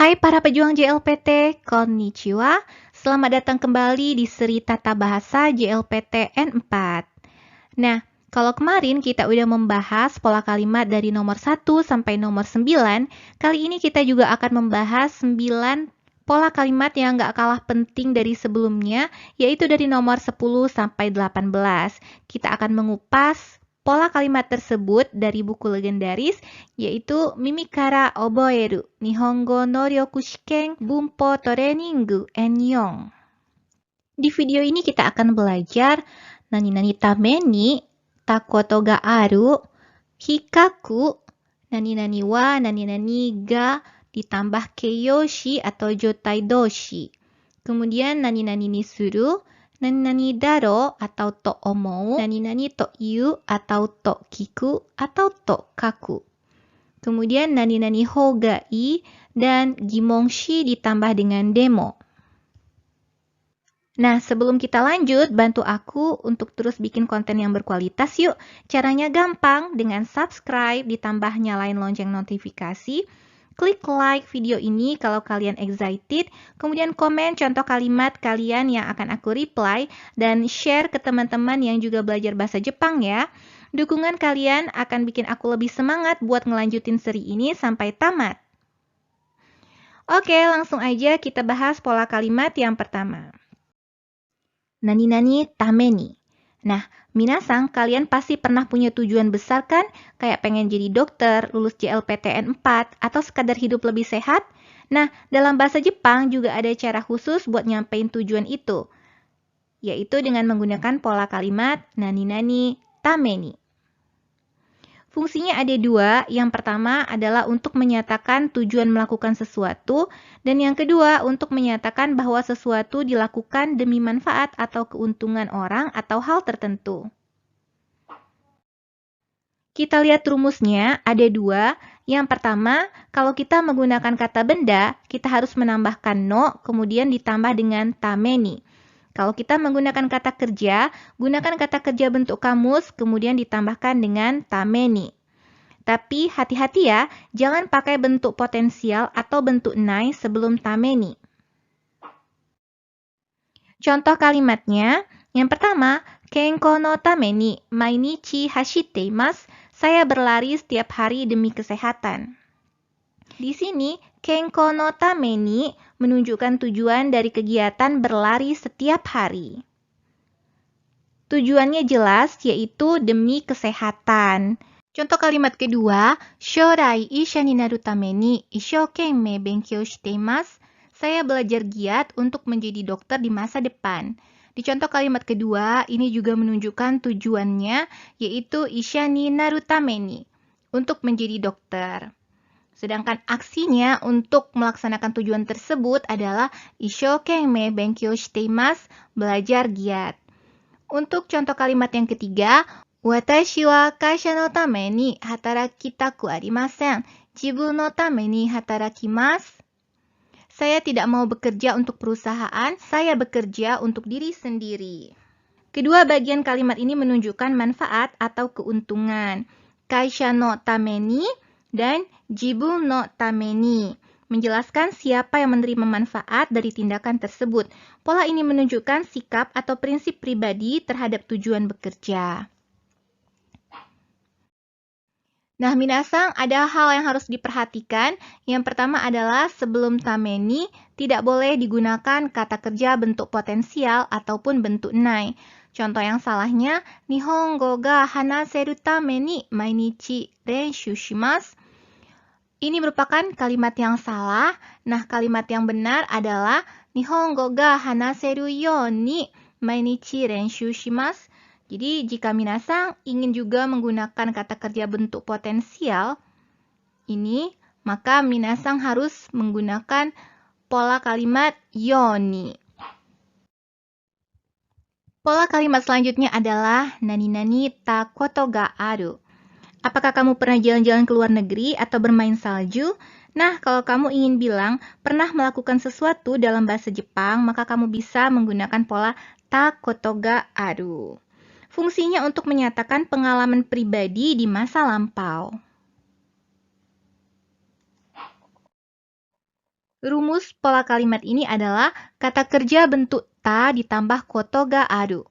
Hai para pejuang JLPT, konnichiwa. Selamat datang kembali di seri Tata Bahasa JLPT N4. Nah, kalau kemarin kita udah membahas pola kalimat dari nomor 1 sampai nomor 9, kali ini kita juga akan membahas 9 pola kalimat yang nggak kalah penting dari sebelumnya, yaitu dari nomor 10 sampai 18. Kita akan mengupas pola kalimat tersebut dari buku legendaris, yaitu Mimikara Oboeru Nihongo no Ryoku Shiken Bunpo Trainingu N4. Di video ini kita akan belajar nani-nani tame ni takoto ga aru, hikaku, nani-nani wa nani-nani ga ditambah keiyoshi atau jotai doshi. Kemudian nani-nani ni suru, nani-nani daro atau to omou, nani-nani to iu atau to kiku atau to kaku. Kemudian nani-nani hou ga ii dan gimongshi ditambah dengan demo. Nah, sebelum kita lanjut, bantu aku untuk terus bikin konten yang berkualitas yuk. Caranya gampang, dengan subscribe ditambah nyalain lonceng notifikasi. Klik like video ini kalau kalian excited, kemudian komen contoh kalimat kalian yang akan aku reply, dan share ke teman-teman yang juga belajar bahasa Jepang ya. Dukungan kalian akan bikin aku lebih semangat buat ngelanjutin seri ini sampai tamat. Oke, langsung aja kita bahas pola kalimat yang pertama. Nani-nani tame ni. Nah, minasang, kalian pasti pernah punya tujuan besar kan? Kayak pengen jadi dokter, lulus JLPTN 4, atau sekadar hidup lebih sehat? Nah, dalam bahasa Jepang juga ada cara khusus buat nyampein tujuan itu, yaitu dengan menggunakan pola kalimat nani-nani tame ni. Fungsinya ada dua, yang pertama adalah untuk menyatakan tujuan melakukan sesuatu, dan yang kedua untuk menyatakan bahwa sesuatu dilakukan demi manfaat atau keuntungan orang atau hal tertentu. Kita lihat rumusnya, ada dua. Yang pertama, kalau kita menggunakan kata benda, kita harus menambahkan no, kemudian ditambah dengan tameni. Kalau kita menggunakan kata kerja, gunakan kata kerja bentuk kamus, kemudian ditambahkan dengan tameni. Tapi hati-hati ya, jangan pakai bentuk potensial atau bentuk nai sebelum tameni. Contoh kalimatnya, yang pertama, kenko no tame ni mainichi hashite imasu. Saya berlari setiap hari demi kesehatan. Di sini, kenko no tame ni menunjukkan tujuan dari kegiatan berlari setiap hari. Tujuannya jelas, yaitu demi kesehatan. Contoh kalimat kedua, shorai isha ni naru tame ni isshoukensmei benkyou shite imasu. Saya belajar giat untuk menjadi dokter di masa depan. Di contoh kalimat kedua, ini juga menunjukkan tujuannya, yaitu isha ni naru tame ni, untuk menjadi dokter. Sedangkan aksinya untuk melaksanakan tujuan tersebut adalah isshoukensmei benkyou shite imasu, belajar giat. Untuk contoh kalimat yang ketiga, watashi wa kaisha no tame ni hatarakitaku arimasen. Jibun no tame ni hatarakimasu. Saya tidak mau bekerja untuk perusahaan, saya bekerja untuk diri sendiri. Kedua bagian kalimat ini menunjukkan manfaat atau keuntungan. Kaisha no tame ni dan jibun no tame ni menjelaskan siapa yang menerima manfaat dari tindakan tersebut. Pola ini menunjukkan sikap atau prinsip pribadi terhadap tujuan bekerja. Nah, minasang, ada hal yang harus diperhatikan. Yang pertama adalah sebelum tameni tidak boleh digunakan kata kerja bentuk potensial ataupun bentuk nai. Contoh yang salahnya, Nihongo ga hanaseru tame ni mainichi renshū shimasu. Ini merupakan kalimat yang salah. Nah, kalimat yang benar adalah Nihongo ga hanaseru you ni mainichi renshū shimasu. Jadi, jika minasang ingin juga menggunakan kata kerja bentuk potensial ini, maka minasang harus menggunakan pola kalimat yoni. Pola kalimat selanjutnya adalah nani-nani takoto ga aru. Apakah kamu pernah jalan-jalan ke luar negeri atau bermain salju? Nah, kalau kamu ingin bilang pernah melakukan sesuatu dalam bahasa Jepang, maka kamu bisa menggunakan pola takoto ga aru. Fungsinya untuk menyatakan pengalaman pribadi di masa lampau. Rumus pola kalimat ini adalah kata kerja bentuk ta ditambah koto ga aru.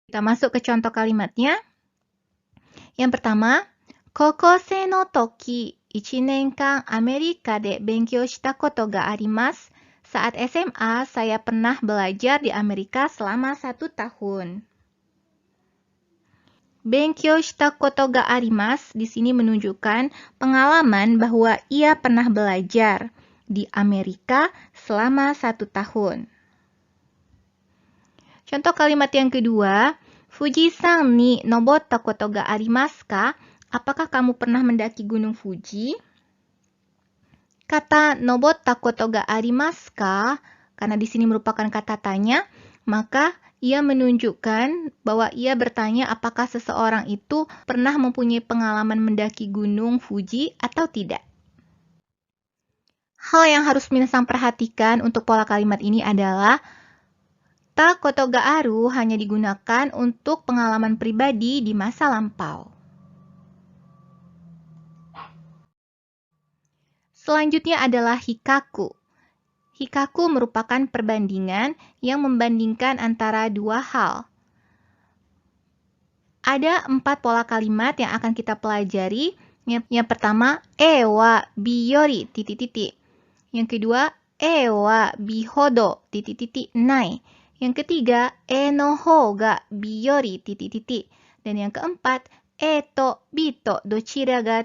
Kita masuk ke contoh kalimatnya. Yang pertama, kokousei no toki 1年間 Amerika de benkyou shita koto ga arimasu. Saat SMA, saya pernah belajar di Amerika selama 1 tahun. Benkyou shita koto ga arimasu di sini menunjukkan pengalaman bahwa ia pernah belajar di Amerika selama 1 tahun. Contoh kalimat yang kedua, Fujisan ni nobotta koto ga arimasu ka? Apakah kamu pernah mendaki Gunung Fuji? Kata nobotta koto ga arimasu ka? Karena di sini merupakan kata tanya, maka ia menunjukkan bahwa ia bertanya apakah seseorang itu pernah mempunyai pengalaman mendaki Gunung Fuji atau tidak. Hal yang harus minasang perhatikan untuk pola kalimat ini adalah ta koto ga aru hanya digunakan untuk pengalaman pribadi di masa lampau. Selanjutnya adalah hikaku. Hikaku merupakan perbandingan yang membandingkan antara dua hal. Ada 4 pola kalimat yang akan kita pelajari. Yang pertama, e wa bi yori ... Yang kedua, e wa bi hodo ... nai. Yang ketiga, e no hou ga bi yori ... Dan yang keempat, e to bi to dochira ga ...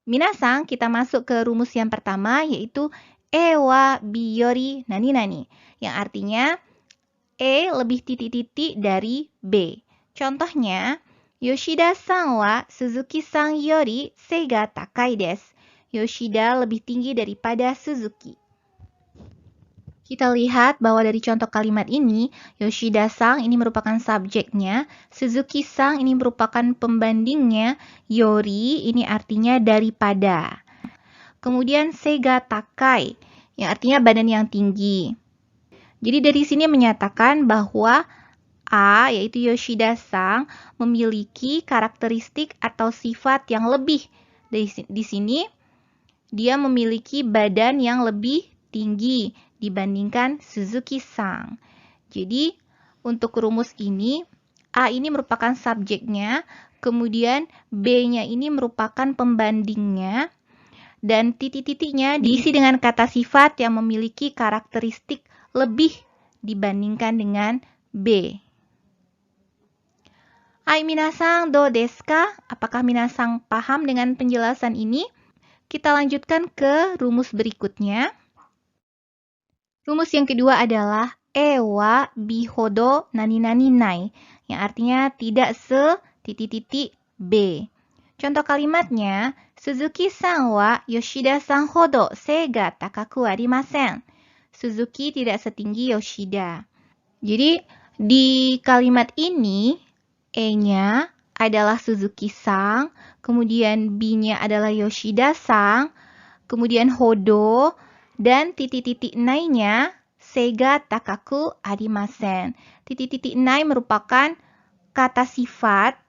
Minasang, kita masuk ke rumus yang pertama, yaitu e wa bi yori nani-nani, yang artinya E lebih titik-titik dari B. Contohnya, Yoshida-san wa Suzuki-san yori sei ga takai desu. Yoshida lebih tinggi daripada Suzuki. Kita lihat bahwa dari contoh kalimat ini, Yoshida-san ini merupakan subjeknya, Suzuki-san ini merupakan pembandingnya, yori ini artinya daripada. Kemudian seiga takai, yang artinya badan yang tinggi. Jadi dari sini menyatakan bahwa A, yaitu Yoshida-san, memiliki karakteristik atau sifat yang lebih. Di sini, dia memiliki badan yang lebih tinggi dibandingkan Suzuki-san. Jadi, untuk rumus ini, A ini merupakan subjeknya, kemudian B-nya ini merupakan pembandingnya, dan titik-titiknya diisi dengan kata sifat yang memiliki karakteristik lebih dibandingkan dengan B. Hai minasang, do desu ka? Apakah minasang paham dengan penjelasan ini? Kita lanjutkan ke rumus berikutnya. Rumus yang kedua adalah e wa bi hodo nani-nani nai, yang artinya tidak se ... B. Contoh kalimatnya, Suzuki-san wa Yoshida-san hodo sei ga takaku arimasen. Suzuki tidak setinggi Yoshida. Jadi, di kalimat ini, E-nya adalah Suzuki-san, kemudian B-nya adalah Yoshida-san, kemudian hodo, dan titik-titik nai-nya seiga takaku arimasen. Titik-titik nai merupakan kata sifat,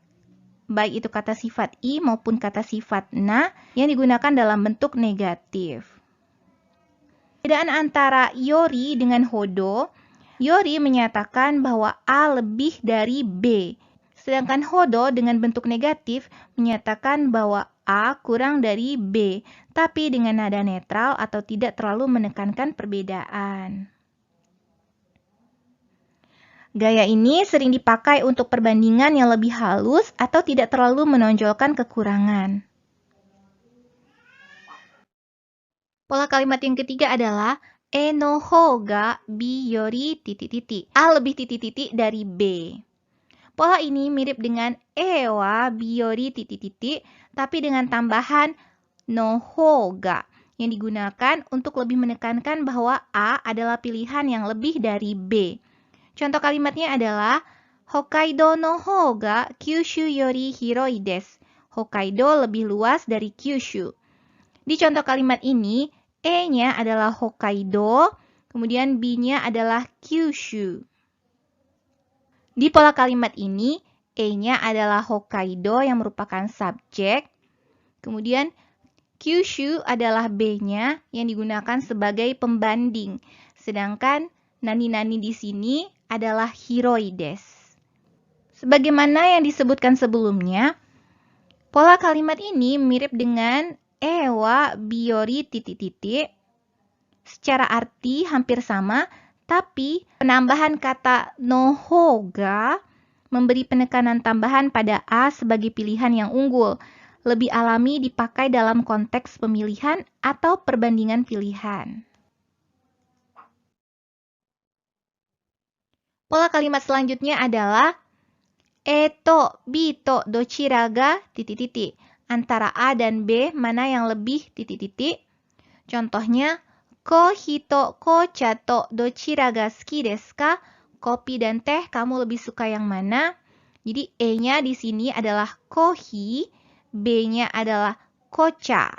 baik itu kata sifat i maupun kata sifat na, yang digunakan dalam bentuk negatif. Perbedaan antara yori dengan hodo, yori menyatakan bahwa A lebih dari B. Sedangkan hodo dengan bentuk negatif menyatakan bahwa A kurang dari B, tapi dengan nada netral atau tidak terlalu menekankan perbedaan. Gaya ini sering dipakai untuk perbandingan yang lebih halus atau tidak terlalu menonjolkan kekurangan. Pola kalimat yang ketiga adalah e no hou ga bi yori ... A lebih titik-titik dari B. Pola ini mirip dengan e wa bi yori ... tapi dengan tambahan no hou ga yang digunakan untuk lebih menekankan bahwa A adalah pilihan yang lebih dari B. Contoh kalimatnya adalah Hokkaido no hou ga Kyushu yori hiroi desu. Hokkaido lebih luas dari Kyushu. Di contoh kalimat ini, E-nya adalah Hokkaido, kemudian B-nya adalah Kyushu. Di pola kalimat ini, E-nya adalah Hokkaido yang merupakan subjek, kemudian Kyushu adalah B-nya yang digunakan sebagai pembanding. Sedangkan nani-nani di sini adalah hiroi desu. Sebagaimana yang disebutkan sebelumnya, pola kalimat ini mirip dengan wa biori titik-titik. Secara arti hampir sama, tapi penambahan kata nohoga memberi penekanan tambahan pada a sebagai pilihan yang unggul. Lebih alami dipakai dalam konteks pemilihan atau perbandingan pilihan. Pola kalimat selanjutnya adalah eto, bito, dochira ga, titik-titik. Antara A dan B, mana yang lebih, titik-titik. Contohnya, kohi to kocha to dochira ga suki desu ka? Kopi dan teh, kamu lebih suka yang mana? Jadi, E-nya di sini adalah kohi, B-nya adalah kocha.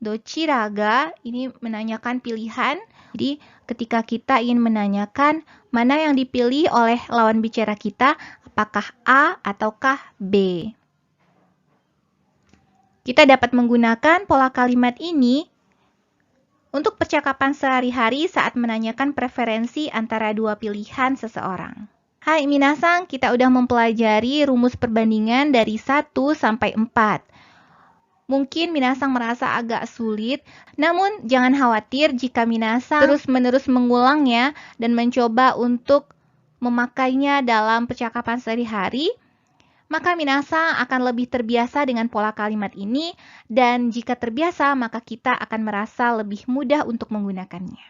Dochira ga, ini menanyakan pilihan. Jadi, ketika kita ingin menanyakan mana yang dipilih oleh lawan bicara kita, apakah A ataukah B. Kita dapat menggunakan pola kalimat ini untuk percakapan sehari-hari saat menanyakan preferensi antara dua pilihan seseorang. Hai minasang, kita udah mempelajari rumus perbandingan dari 1 sampai 4. Mungkin minasang merasa agak sulit, namun jangan khawatir jika minasang terus-menerus mengulangnya dan mencoba untuk memakainya dalam percakapan sehari-hari, maka minasang akan lebih terbiasa dengan pola kalimat ini, dan jika terbiasa, maka kita akan merasa lebih mudah untuk menggunakannya.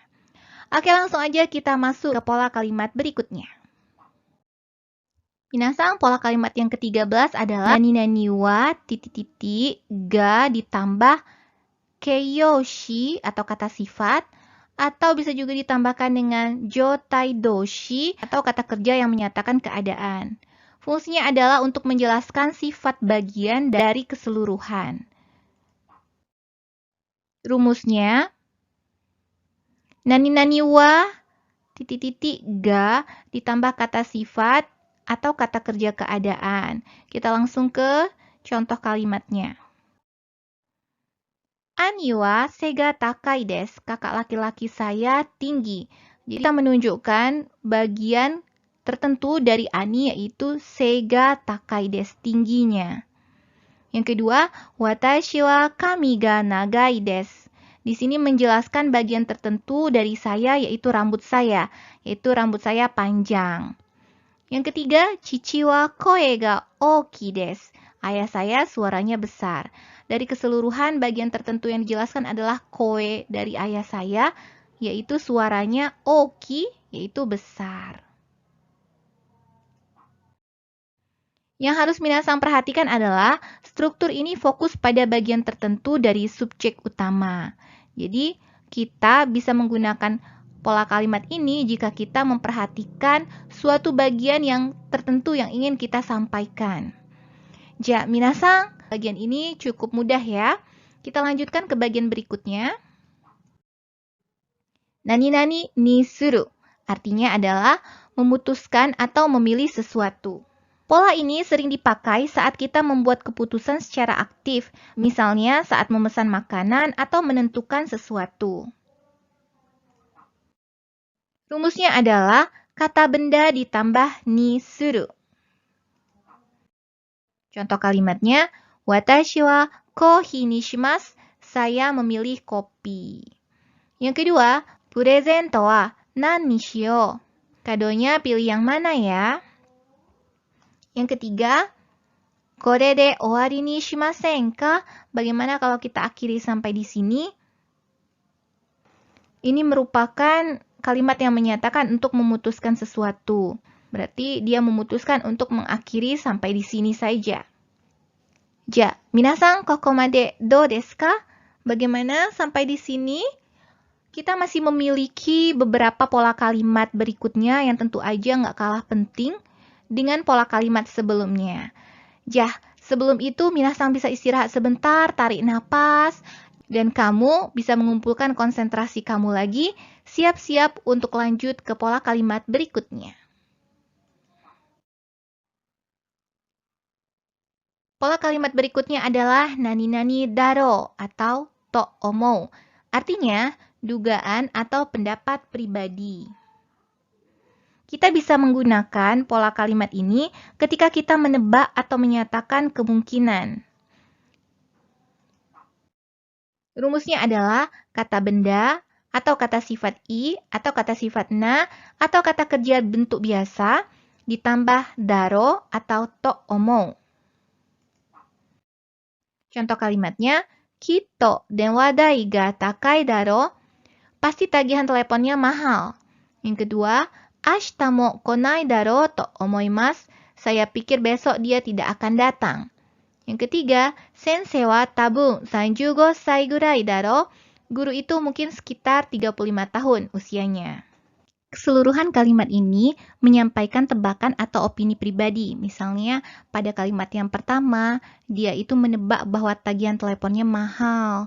Oke, langsung aja kita masuk ke pola kalimat berikutnya. Minasang, pola kalimat yang ke-13 adalah nani-nani wa titik-titik ga ditambah keiyoshi atau kata sifat, atau bisa juga ditambahkan dengan jotai doshi atau kata kerja yang menyatakan keadaan. Fungsinya adalah untuk menjelaskan sifat bagian dari keseluruhan. Rumusnya, nani-nani wa titik-titik ga ditambah kata sifat atau kata kerja keadaan. Kita langsung ke contoh kalimatnya. Ani wa sega takai desu. Kakak laki-laki saya tinggi. Jadi kita menunjukkan bagian tertentu dari Ani, yaitu sega takai desu, tingginya. Yang kedua, watashi wa kami ga nagai desu. Di sini menjelaskan bagian tertentu dari saya, yaitu rambut saya panjang. Yang ketiga, chichi wa koe ga oki desu. Ayah saya suaranya besar. Dari keseluruhan, bagian tertentu yang dijelaskan adalah koe dari ayah saya, yaitu suaranya oki, yaitu besar. Yang harus minasang perhatikan adalah struktur ini fokus pada bagian tertentu dari subjek utama. Jadi, kita bisa menggunakan pola kalimat ini jika kita memperhatikan suatu bagian yang tertentu yang ingin kita sampaikan. Ja, minasang, bagian ini cukup mudah ya. Kita lanjutkan ke bagian berikutnya. Nani-nani ni suru, artinya adalah memutuskan atau memilih sesuatu. Pola ini sering dipakai saat kita membuat keputusan secara aktif, misalnya saat memesan makanan atau menentukan sesuatu. Rumusnya adalah kata benda ditambah ni suru. Contoh kalimatnya, watashi wa kohi ni shimasu. Saya memilih kopi. Yang kedua, purezento wa nan ni shiyou. Kadonya pilih yang mana ya? Yang ketiga, kore de owari ni shimasen ka? Bagaimana kalau kita akhiri sampai di sini? Ini merupakan kalimat yang menyatakan untuk memutuskan sesuatu. Berarti dia memutuskan untuk mengakhiri sampai di sini saja. Ja, minasang kokomade do desu ka? Bagaimana sampai di sini? Kita masih memiliki beberapa pola kalimat berikutnya yang tentu aja nggak kalah penting dengan pola kalimat sebelumnya. Ja, sebelum itu minasang bisa istirahat sebentar, tarik napas, dan kamu bisa mengumpulkan konsentrasi kamu lagi, siap-siap untuk lanjut ke pola kalimat berikutnya. Pola kalimat berikutnya adalah nani-nani daro atau to omou. Artinya, dugaan atau pendapat pribadi. Kita bisa menggunakan pola kalimat ini ketika kita menebak atau menyatakan kemungkinan. Rumusnya adalah kata benda, atau kata sifat i, atau kata sifat na, atau kata kerja bentuk biasa, ditambah daro atau to omou. Contoh kalimatnya, Kitto denwa dai ga takai daro, pasti tagihan teleponnya mahal. Yang kedua, ashita mo konai daro to omoimasu, saya pikir besok dia tidak akan datang. Yang ketiga, sensei wa tabun 35 sai gurai daro, guru itu mungkin sekitar 35 tahun usianya. Keseluruhan kalimat ini menyampaikan tebakan atau opini pribadi. Misalnya, pada kalimat yang pertama, dia itu menebak bahwa tagihan teleponnya mahal.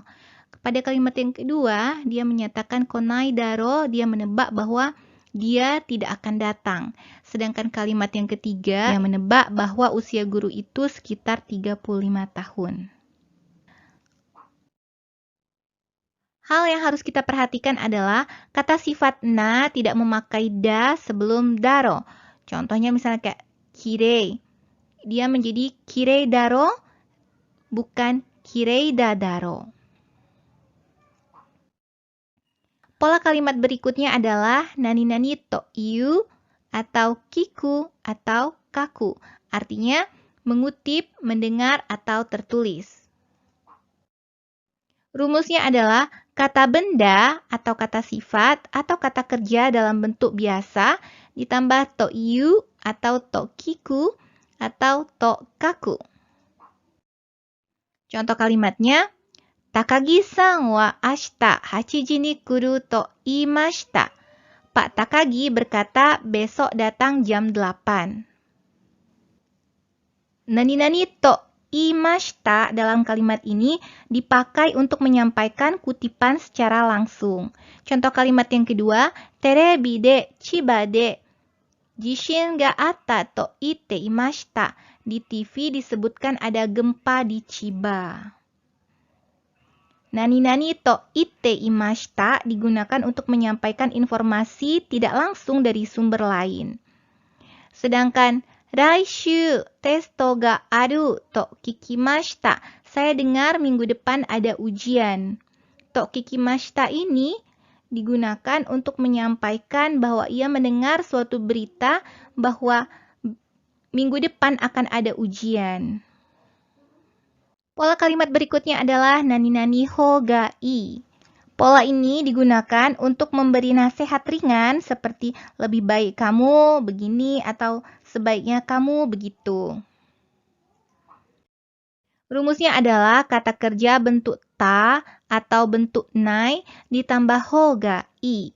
Pada kalimat yang kedua, dia menyatakan konai daro, dia menebak bahwa dia tidak akan datang. Sedangkan kalimat yang ketiga, dia menebak bahwa usia guru itu sekitar 35 tahun. Hal yang harus kita perhatikan adalah kata sifat na tidak memakai da sebelum daro. Contohnya misalnya kayak kirei. Dia menjadi kirei daro, bukan kirei da daro. Pola kalimat berikutnya adalah nani-nani to iu atau kiku atau kaku. Artinya mengutip, mendengar, atau tertulis. Rumusnya adalah kata benda atau kata sifat atau kata kerja dalam bentuk biasa ditambah to iu atau to kiku atau to kaku. Contoh kalimatnya, Takagi-san wa ashita 8 ji ni kuru to iimashita. Pak Takagi berkata besok datang jam 8. Nani-nani to imashita dalam kalimat ini dipakai untuk menyampaikan kutipan secara langsung. Contoh kalimat yang kedua, terebi de chiba de jishin ga atta to itte imashita. Di TV disebutkan ada gempa di Chiba. Nani-nani to itte imashita digunakan untuk menyampaikan informasi tidak langsung dari sumber lain. Sedangkan Raishu testo ga aru to kikimashita. Saya dengar minggu depan ada ujian. To kikimashita ini digunakan untuk menyampaikan bahwa ia mendengar suatu berita bahwa minggu depan akan ada ujian. Pola kalimat berikutnya adalah nani-nani ho ga i. Pola ini digunakan untuk memberi nasihat ringan seperti lebih baik kamu begini atau sebaiknya kamu begitu. Rumusnya adalah kata kerja bentuk ta atau bentuk nai ditambah ho ga i.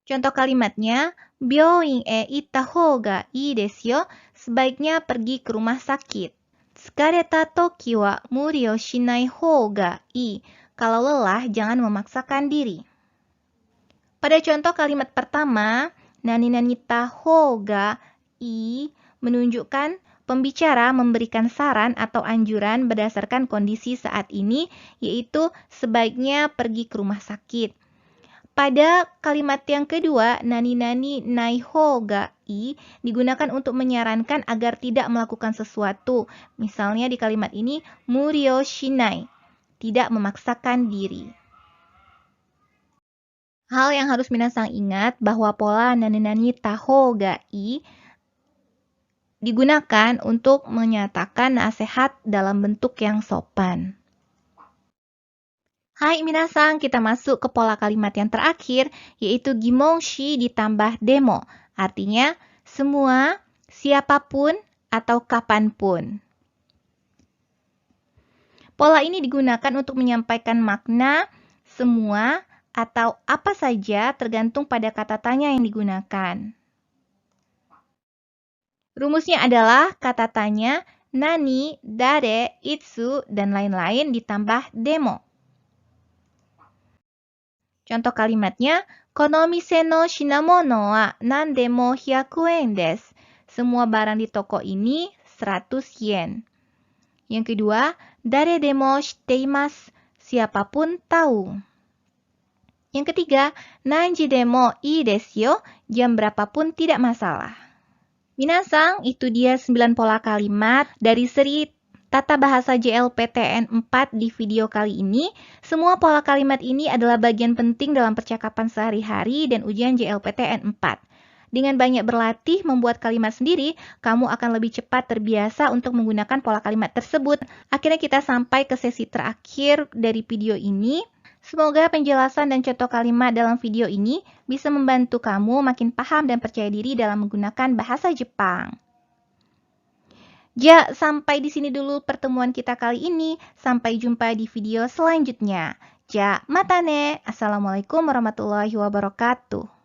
Contoh kalimatnya, byouin e itta hou ga ii desu yo. Sebaiknya pergi ke rumah sakit. Tsukareta toki wa muri o shinai hou ga ii. Kalau lelah, jangan memaksakan diri. Pada contoh kalimat pertama, nani-nani ta hou ga ii menunjukkan pembicara memberikan saran atau anjuran berdasarkan kondisi saat ini, yaitu sebaiknya pergi ke rumah sakit. Pada kalimat yang kedua, nani-nani nai hou ga ii digunakan untuk menyarankan agar tidak melakukan sesuatu. Misalnya di kalimat ini, muri o shinai, tidak memaksakan diri. Hal yang harus minasang ingat bahwa pola nani-nani ta hou ga ii digunakan untuk menyatakan nasihat dalam bentuk yang sopan. Hai minasang, kita masuk ke pola kalimat yang terakhir, yaitu gimonshi ditambah demo. Artinya, semua, siapapun, atau kapanpun. Pola ini digunakan untuk menyampaikan makna semua atau apa saja tergantung pada kata tanya yang digunakan. Rumusnya adalah kata tanya, nani, dare, itsu, dan lain-lain ditambah demo. Contoh kalimatnya, kono mise no shinamono wa nandemo 100 yen desu. Semua barang di toko ini 100 yen. Yang kedua, Dare demo shiteimasu. Siapapun tahu. Yang ketiga, nanji demo ii desu yo. Jam berapapun tidak masalah. Minasang, itu dia 9 pola kalimat dari seri Tata Bahasa JLPTN 4 di video kali ini. Semua pola kalimat ini adalah bagian penting dalam percakapan sehari-hari dan ujian JLPTN 4. Dengan banyak berlatih membuat kalimat sendiri, kamu akan lebih cepat terbiasa untuk menggunakan pola kalimat tersebut. Akhirnya kita sampai ke sesi terakhir dari video ini. Semoga penjelasan dan contoh kalimat dalam video ini bisa membantu kamu makin paham dan percaya diri dalam menggunakan bahasa Jepang. Ja, sampai di sini dulu pertemuan kita kali ini. Sampai jumpa di video selanjutnya. Ja, mata ne. Assalamualaikum warahmatullahi wabarakatuh.